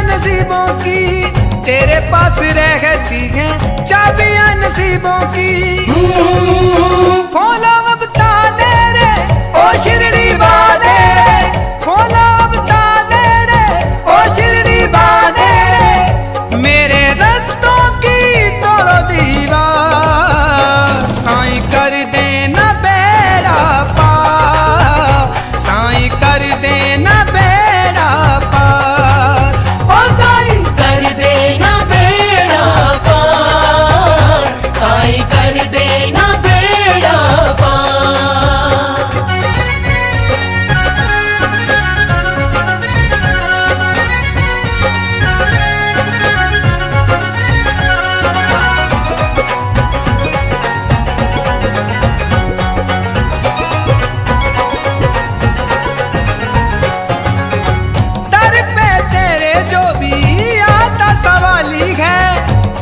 नसीबों की, तेरे पास रहती हैं चाबियां नसीबों की। खोलो अब ताले रे ओ शिरडी वाले रे, खोलो अब ताले रे ओ शिरडी वाले रे, मेरे रस्तों की तोड़ो दीवार, साईं कर देना बेड़ा पार, साईं कर देना बेड़ा पार, ओ साईं कर देना बेड़ा पार, साईं कर देना बेड़ा पार। दर पे तेरे जो भी आता सवाली है,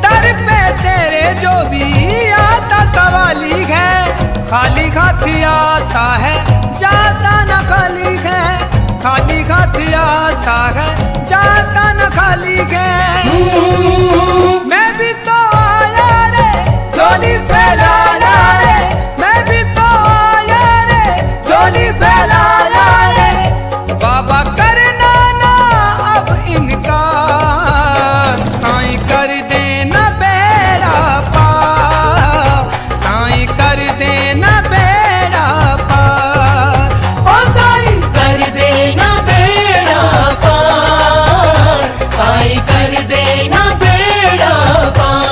दर पे तेरे जो भी आता सवाली है, खाली हाथी आता है जाता न खाली है, खाली हाथी आता है जाता न खाली है। मैं भी तो आया रे झोली फैलाया रे, मैं भी तो आया रे झोली फैलाया रे, बाबा करना ना अब इनकार, साईं कर देना बेड़ा पार, साईं कर देना बेड़ा पार, ओ साईं कर देना बेड़ा पार, साईं कर देना बेड़ा पार।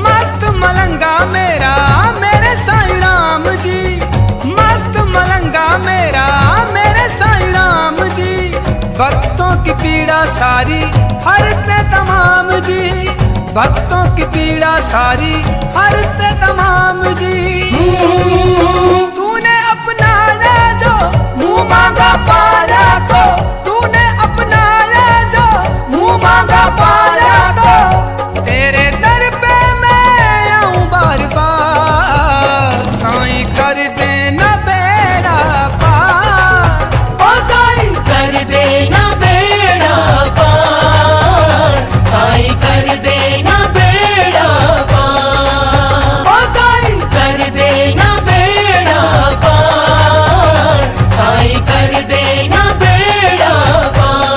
मस्त मलंगा मेरा मेरे साईं राम जी, मस्त मलंगा मेरा मेरे साईं राम जी, भक्तों की पीड़ा सारी हरते तमाम जी, भक्तों की पीड़ा सारी हरते तमाम जी। तूने अपनाया जो मुँह मांगा पाया तो, तूने अपनाया जो मुँह मांगा पाया तो, तेरे दर पे मैं आऊं बार बार, साईं कर देना बेड़ा पार, ओ साईं कर देना बेड़ा पार, साईं कर देना बेड़ा पार, ओ साईं कर देना बेड़ा पार, साईं कर देना बेड़ा पार।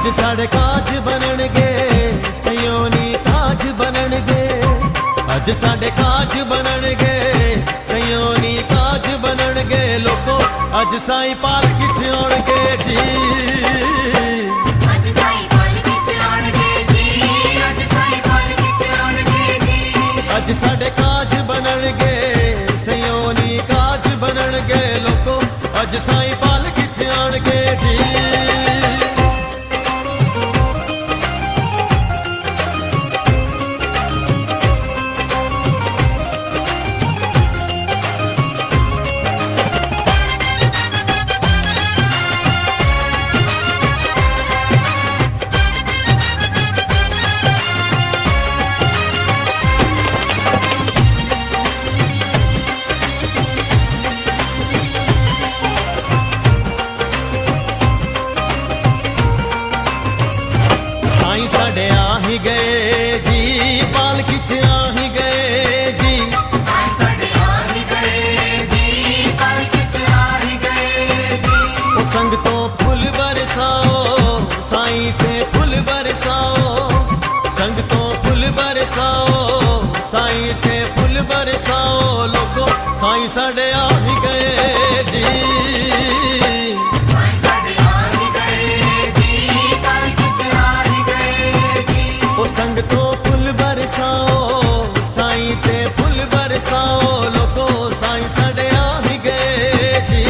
अज साढ़े काज बननगे सयोनी ताज बननगे अज साढ़े काज बननगे सयोनी ताज बननगे लोको अज साईं पालकी च आउणगे जी अज साईं पालकी च आउणगे जी अज साईं पालकी च आउणगे जी अज साढ़े काज बननगे सयोनी काज बननगे लोको अज साईं पालकी च आउणगे जी साईं साढ़े आ ही गए जी पालकी च आ ही गए जी साईं साडे आ ही गए जी पालकी च आ ही गए जी ओ संग तो फुल बरसाओ साईं ते फुल बरसाओ संग तो फुल बरसाओ साईं ते फुल बरसाओ लोगो साईं साढ़े आ ही गए जी साईं साडे आ ही गए जी पालकी च आ ही गए जी ओ संग तो फुल बरसाओ साईं ते फुल बरसाओ लोगो साईं साढ़े आ ही गए जी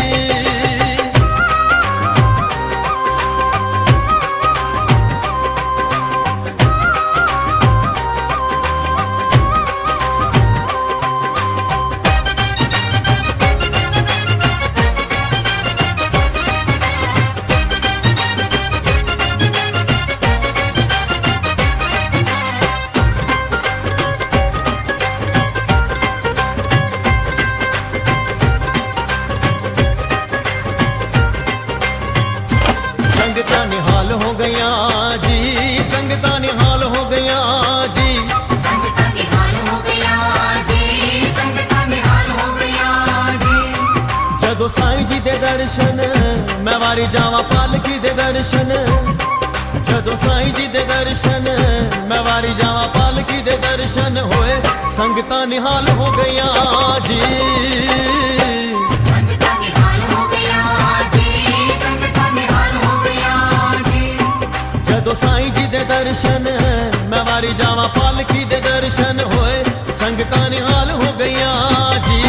संगतां निहाल हो गया जी संगतां निहाल हो गया जी संगतां निहाल हो गया जी संगतां निहाल हो गया जी जदों साईं जी दे दर्शन मैं वारी जावां पालकी दे दर्शन जदों साईं जी दे दर्शन मैं वारी जावां पालकी दे दर्शन होए संगतां निहाल हो गया जी संगतां निहाल हो गया जी संगतां निहाल हो गया जी जदों साईं जी दे दर्शन मैं वारी जावां पालकी दे दर्शन होए संगतां निहाल हो गया जी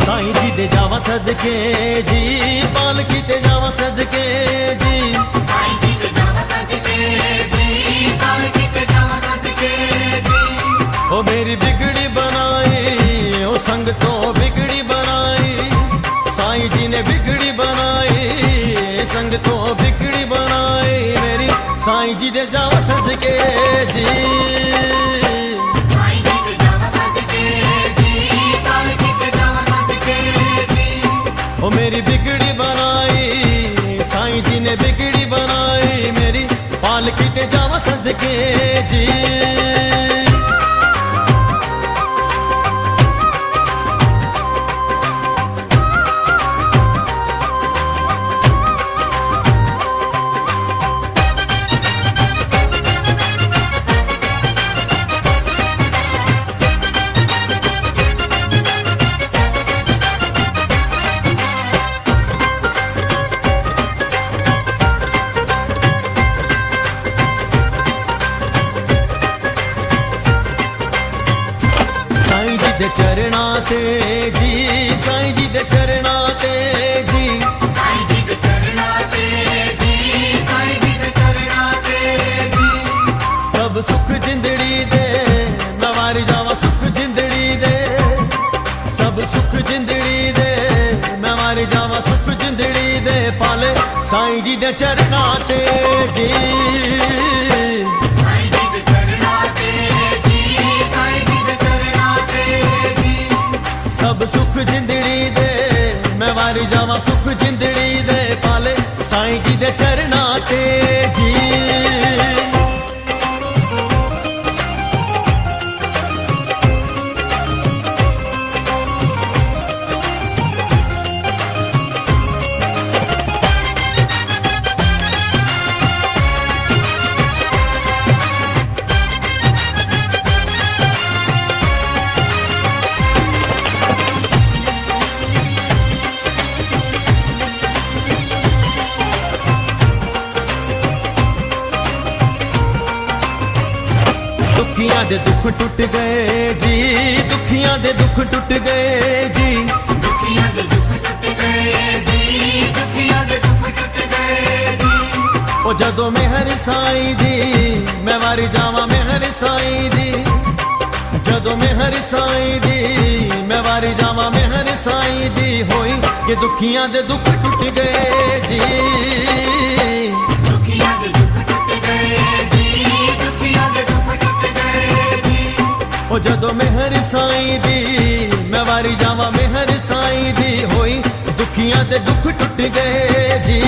साईं जी दे जावा सदके जी पालकी ते जावा सदके जी साईं जी ते जावा सदके जी पालकी ते जावा सदके जी ओ मेरी बिगड़ी बनाई ओ संग तो बिगड़ी बनाई साईं जी ने बिगड़ी बनाई संग तो बिगड़ी बनाई मेरी साईं जी दे जावा सदके जी साईं जी ते जावा सदके जी पालकी ते जावा सदके जी ओ मेरी बिगड़ी बनाई साईं जी ने बिगड़ी बनाई मेरी पालकी ते जावा सदके जी दे चरणा ते जी साईं जी दे चरणा ते जी साईं जी दे चरणा ते जी साईं जी दे चरणा ते जी सब सुख जिंदड़ी दे मैं वारी जावा सुख जिंदड़ी दे सब सुख जिंदड़ी दे मैं वारी जावा सुख जिंदड़ी दे पाले साईं जी दे चरना ते जी। साईं जी दे चरना ते जी, साईं जी दे चरना ते जी। सब सुख जिंदड़ी दे मैं वारी जावा सुख जिंदड़ी दे पाले साईं जी दे चरना ते जी। दुखियां दे दुख टुट गए जी, दुखियां दे दुख टुट गए जी। दुखियां दे दुख टुट गए जी, दुखियां दे दुख टुट गए जी। ओ जदों मेहर साईं दी मैं वारी जावा मेहर साईं दी। जदों मेहर साईं दी मैं वारी जावा मेहर साईं दी होई कि दुखियां दे दुख टुट गए जी। दुखियां दे दुख टुट गए जी, दुखियां दे दुख टुट गए जी। ओ जदों मेहर साईं दी मैं वारी जावा मेहर साईं दी होई दुखियां दे दुख टुट गए जी।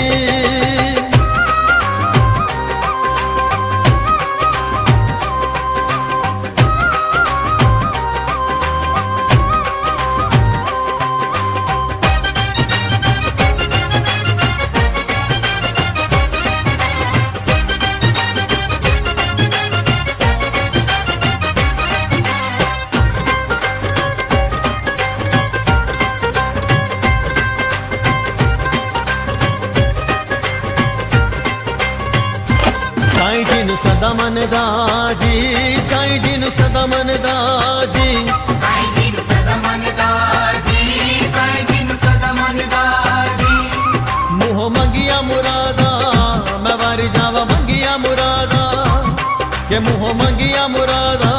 साईं जी नु सदा मनदा जी, साईं जी नु सदा मनदा जी। साईं जी नु सदा मनदा जी, साईं जी नु सदा मनदा जी। मुँह मंगिया मुरादा मैं वारी जावा मंगिया मुरादा के मुँह मंगिया मुरादा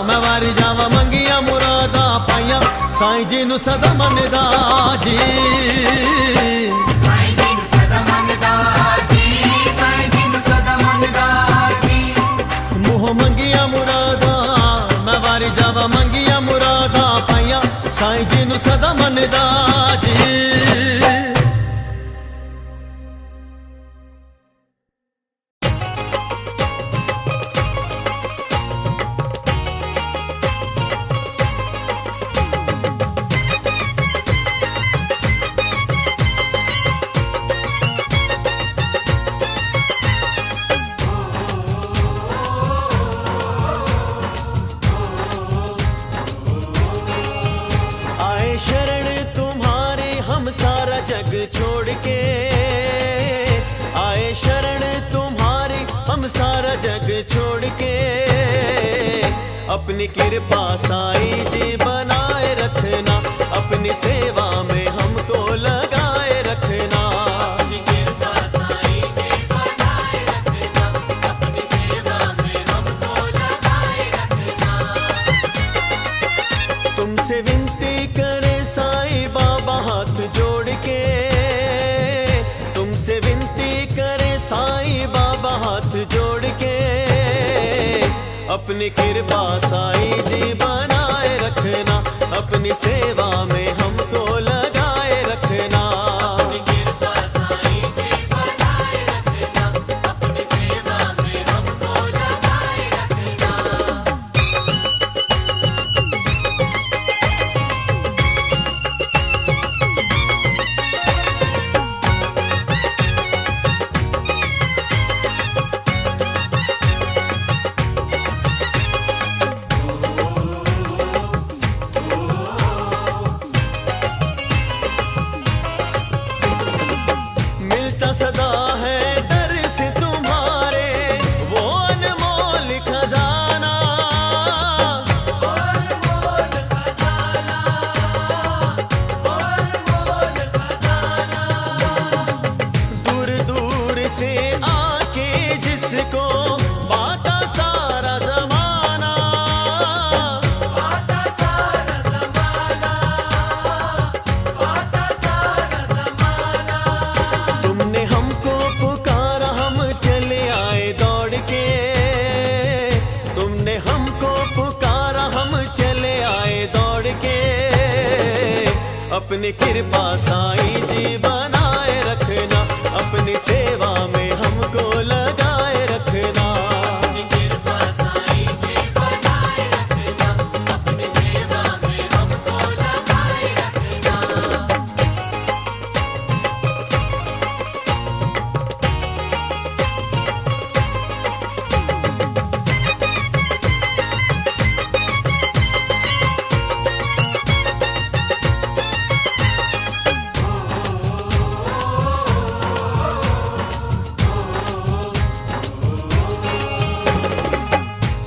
मैं वारी जावा मंगिया मुरादा पाइया साईं जी नु सदा मनदा जी। साईं जी नु सदा मनदा जी, साईं जी नु सदा मनदा जी। मुँह मंगिया मुरादा मैं वारी जावा मंगिया मुरादा पाइया साईं जी नु सदा मनदा जी। आए शरण तुम्हारे हम सारा जग छोड़ के। आए शरण तुम्हारे हम सारा जग छोड़ के। अपनी कृपा साईं जी बनाए रखना अपनी सेवा में हमको लगाए रखना। अपनी कृपा साईं जी बनाए रखना अपनी सेवा में हमको लगाए रखना। तुमसे विनती करे साईं बाबा हाथ जोड़ के। तुमसे विनती करे साईं बाबा हाथ जोड़ के। अपनी कृपा साईं जी बनाए रखना अपनी सेवा में हमको लगाए रखना। अपनी कृपा साईं जी बनाए रखना अपनी सेवा में हमको लगाए रखना। अपनी कृपा साईं जी बनाए रखना, अपनी सेवा में हमको लगाए रखना। कृपा साईं जी बनाए रखना, अपनी सेवा में हमको लगाए रखना।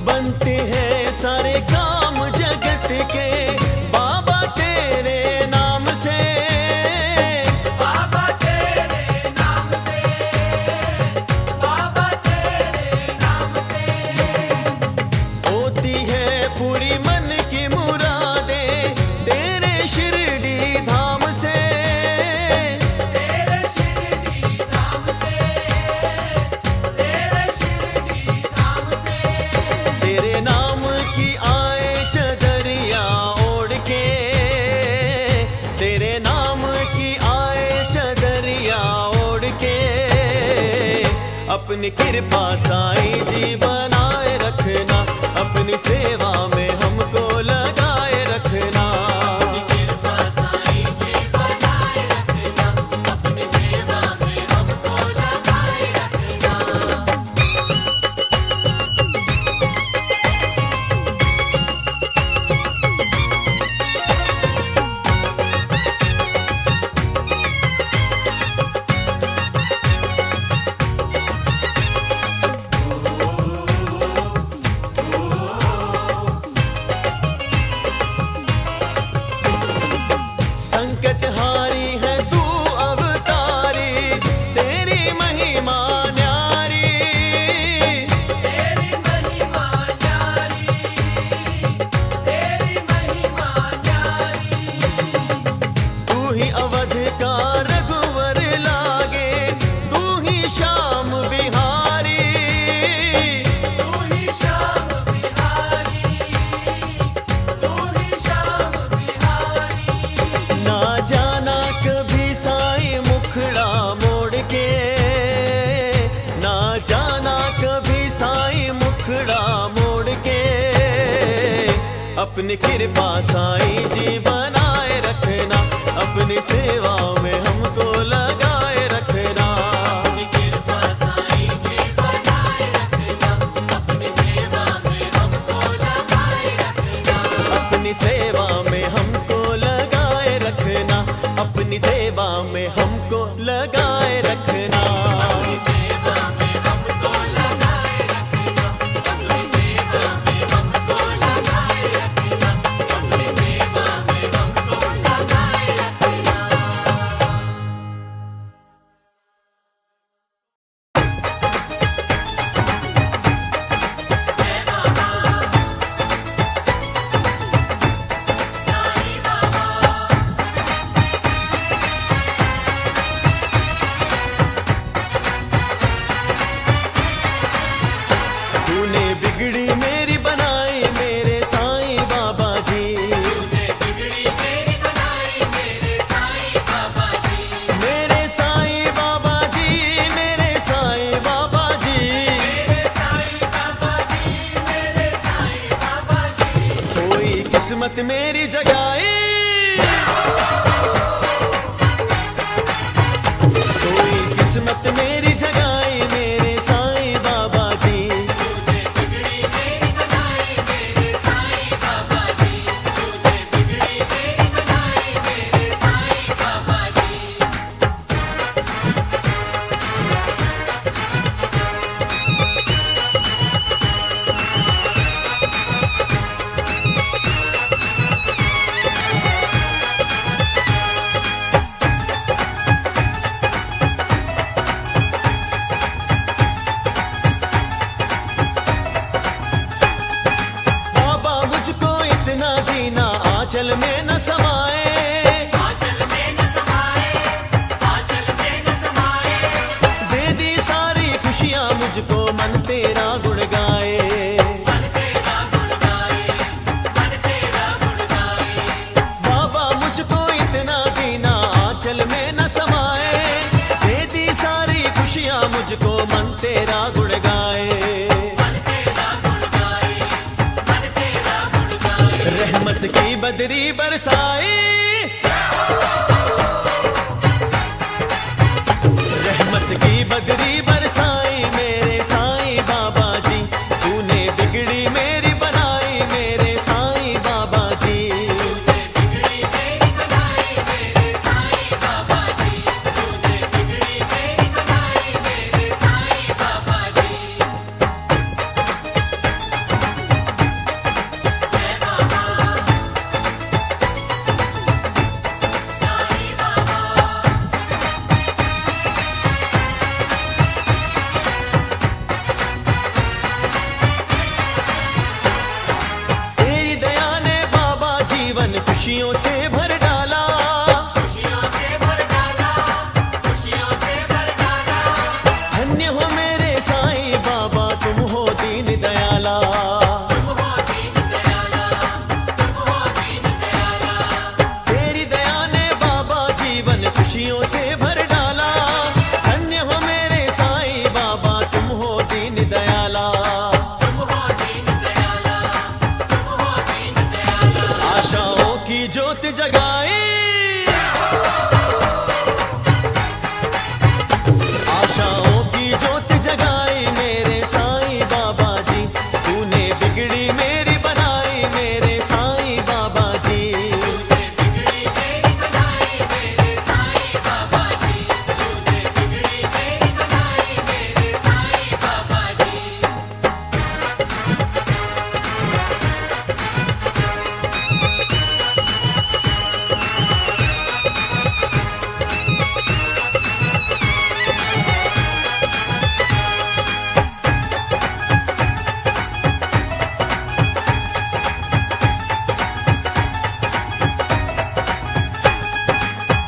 बनते हैं सारे काम जगत के बाबा तेरे नाम से, बाबा तेरे नाम से, बाबा तेरे नाम से। होती है पूरी मन की मुरादें तेरे शिरडी धाम से, तेरे शिरडी धाम से, तेरे शिरडी धाम से। तेरे नाम की आए चदरिया ओढ़ के, तेरे नाम की आए चदरिया ओढ़ के, अपनी कृपा साईं जी बनाए रखना, अपनी सेवा में हमको लगाए रखना। कृपा साईं जी बनाए रखना, अपनी सेवा में हमको लगाए रखना। संकट हारी है तू अवतारी, तेरी महिमा न्यारी, तेरी महिमा न्यारी, तेरी महिमा न्यारी। तू ही अवध का रघुवर लागे, तू ही श्याम बिहारी, तू ही श्याम बिहारी, तू ही श्याम बिहारी। ना जाना कभी साईं मुखड़ा मोड़ के, ना जाना कभी साईं मुखड़ा मोड़ के, अपनी कृपा साईं जी बनाए रखना, अपनी सेवा में हमको लगाए रखना। कृपा साईं जी बनाए रखना, अपनी सेवा में हमको लगाए रखना। अपनी सेवा में हमको लगाए रखना, अपनी सेवा में हमको लगाए रखना। सेवा में हमको लगाए रखना, अपनी सेवा में हमको लगाए रखना, अपनी सेवा में हमको लगाए रखना। तूने बिगड़ी मेरी बनाई मेरे साईं बाबा जी, तूने बिगड़ी मेरी बनाई मेरे साईं बाबा जी, मेरे साईं बाबा जी, मेरे साईं बाबा जी। मेरे साईं बाबा जी, मेरे साईं बाबा जी। सोई किस्मत मेरी जगाई, सोई किस्मत मेरी जगाई मेरे साईं बाबा जी। तूने बिगड़ी मेरी बनाई मेरे साईं बाबा जी, तूने बिगड़ी मेरी बनाई मेरे साईं बाबा जी। तेरा गुण गाए, रहमत की बदरी बरसाई, रहमत की बदरी बरसाई मेरे साईं बाबा जी, तूने बिगड़ी मेरी बनाई मेरे साईं बाबा जी। तेरी दया ने बाबा जीवन खुशियों से भर डाला, धन्य हो मेरे साईं बाबा तुम हो दीन दयाला, तेरी दया ने बाबा जीवन खुशियों से भर डाला, धन्य हो मेरे साईं बाबा तुम हो दीन दयाला, आशाओं की ज्योत जगाई, आशाओं की ज्योत जगाई मेरे साईं बाबा जी, तूने बिगड़ी मेरी बनाई मेरे साईं बाबा जी।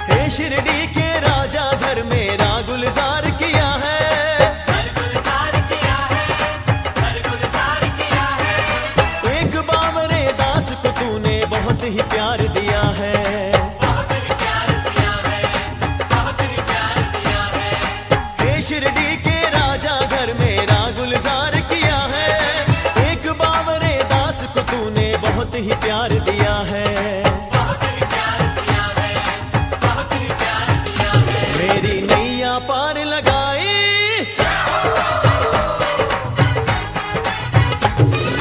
हे शिरडी के राजा घर मेरा गुलजार किया है, एक बावरे दास को तूने बहुत ही प्यार दिया है, हे शिरडी के राजा घर मेरा गुलजार किया है, एक बावरे दास को तूने बहुत ही प्यार दिया है, मेरी नैया पार लगाई,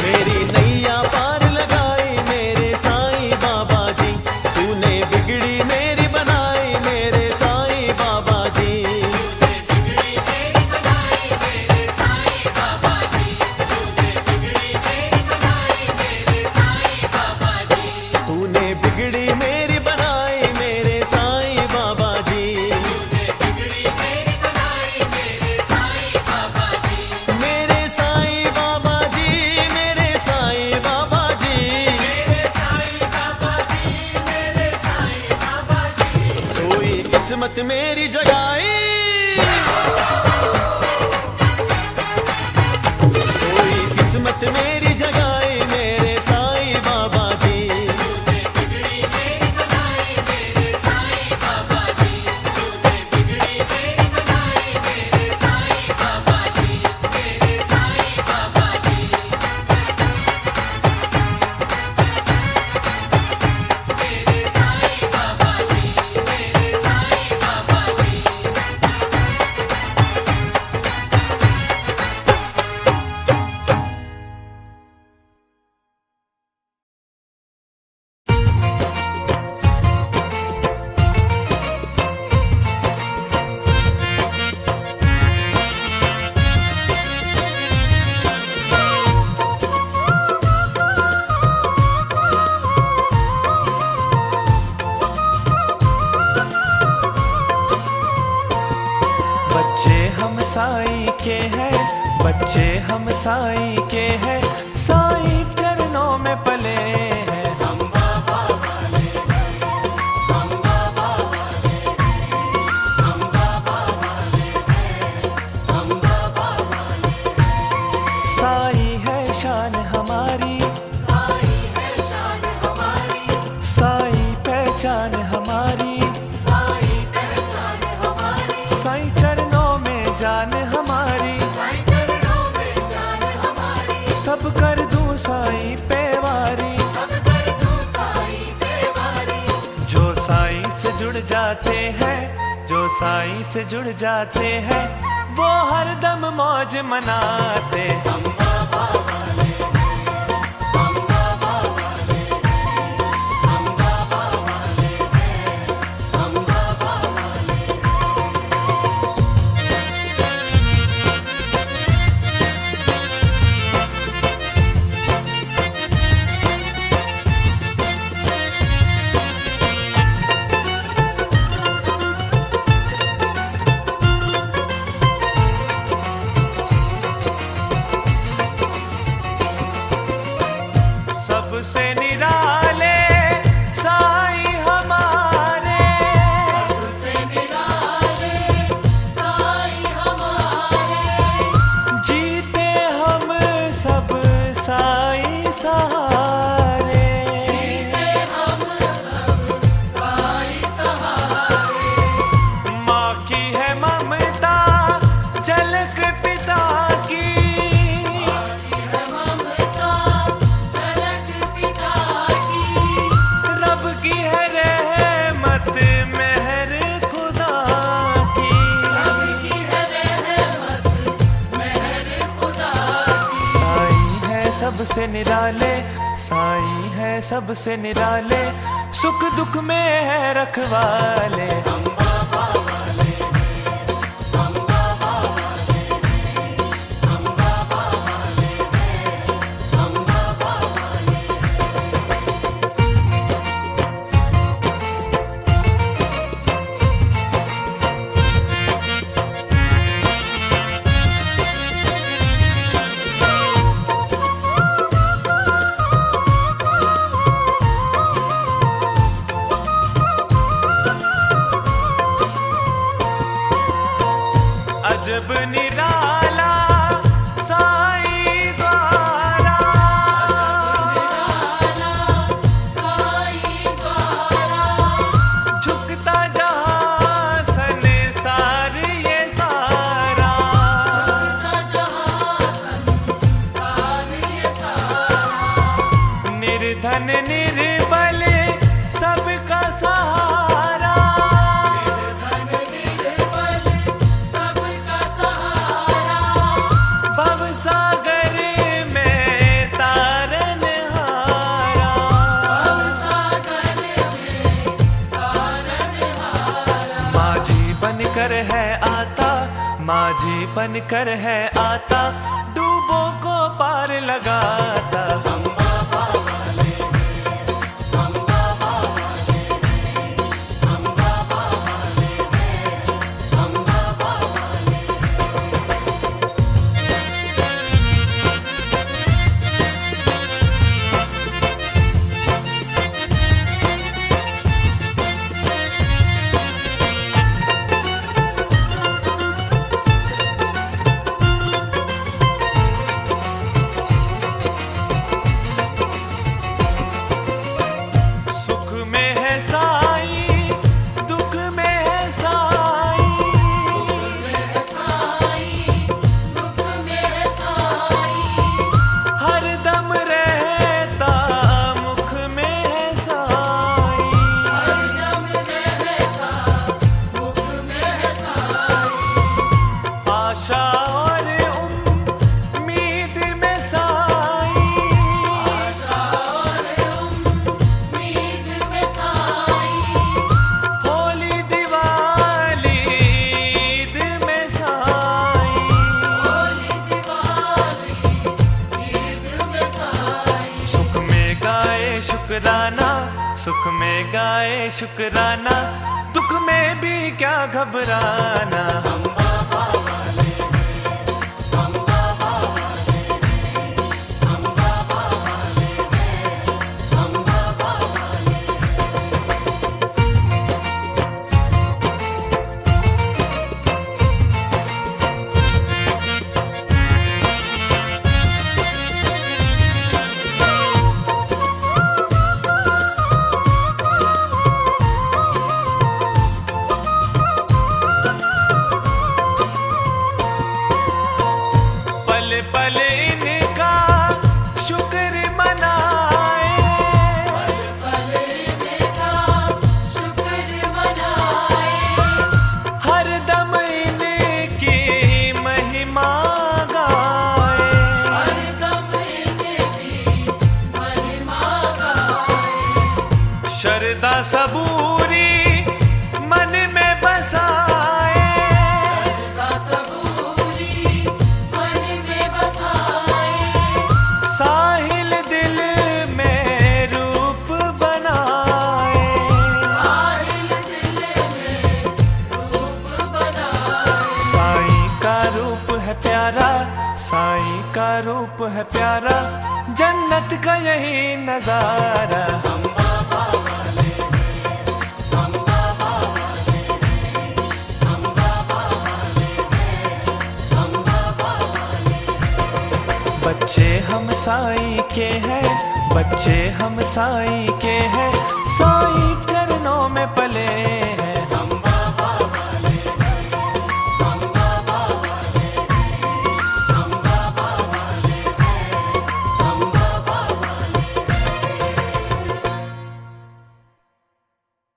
मेरी नैया पार लगाई मेरे साईं बाबा जी, तूने बिगड़ी मेरी बनाई मेरे साईं बाबा जी। तूने बिगड़ी मेरी बनाई मेरे साईं बाबा जी, मेरे साईं बाबा जी, मेरे साईं बाबा जी, सोई किस्मत मेरी जगाई, सोई किस्मत मेरी जगाई मेरे साईं बाबा जी। बच्चे हम साईं के हैं, साईं चरणों में पले हैं। हम बाबा वाले हैं, हम बाबा वाले हैं, हम बाबा वाले हैं, हम बाबा वाले हैं। साईं है शान हमारी, साईं है शान हमारी, साईं पहचान हमारी, साईं पहचान हमारी, साईं चरणों में जान हमारी। से जुड़ जाते हैं, जो साईं से जुड़ जाते हैं, वो हर दम मौज मनाते। हम बाबा वाले हैं, हम बाबा वाले हैं, हम बाबा वाले हैं, हम बाबा वाले सबसे निराले साईं हमारे, सबसे निराले साईं हमारे, जीते हम सब साईं सहारे। जीते हम सब साईं सहारे, माँ की है ममता झलक पिता की, है ममता झलक पिता की, रब की है रहमत मेहर खुदा की। रब की है रहमत मेहर खुदा की। साईं है सबसे निराले, साईं है सबसे निराले, सुख दुख में है रखवाले। हम बाबा वाले हैं, हम बाबा वाले हैं, हम बाबा वाले हैं, हम बाबा वाले अजब निराला साईं द्वारा, साईं द्वारा झुकता जहाँ संसार ये सारा। जहाँ संसार ये सारा, निर्धन निर्बल सबका सहारा, धन निर्बल सबका सहारा, भव सागर में तारन हारा। सागर में तारनहारा। माझी बनकर है आता, माझी बनकर है आता, डूबों को पार लगाता। हम बाबा वाले हैं, हम बाबा वाले हैं, हम बाबा वाले हैं, हम बाबा वाले सुख में है साईं, दुख में है साईं, साईं दुख में साईं, हर दम रहता मुख में है साईं। हरदम रहता मुख में साईं, आशा और उम्मीद में साईं, आशा और उम्मीद में साईं, होली दिवाली ईद में साईं। होली दिवाली ईद में साईं, सुख में गाए शुक्राना, सुख में गाए शुक्राना, दुख में भी क्या घबराना। हम बाबा वाले हैं, हम बाबा वाले हैं, हम बाबा वाले हैं, हम बाबा वाले हैं। का रूप है प्यारा, जन्नत का यही नजारा। हम बाबा वाले हैं, हम बाबा वाले हैं, हम बाबा वाले हैं, हम बाबा वाले हैं। बच्चे हम साईं के हैं, बच्चे हम साईं के हैं, साईं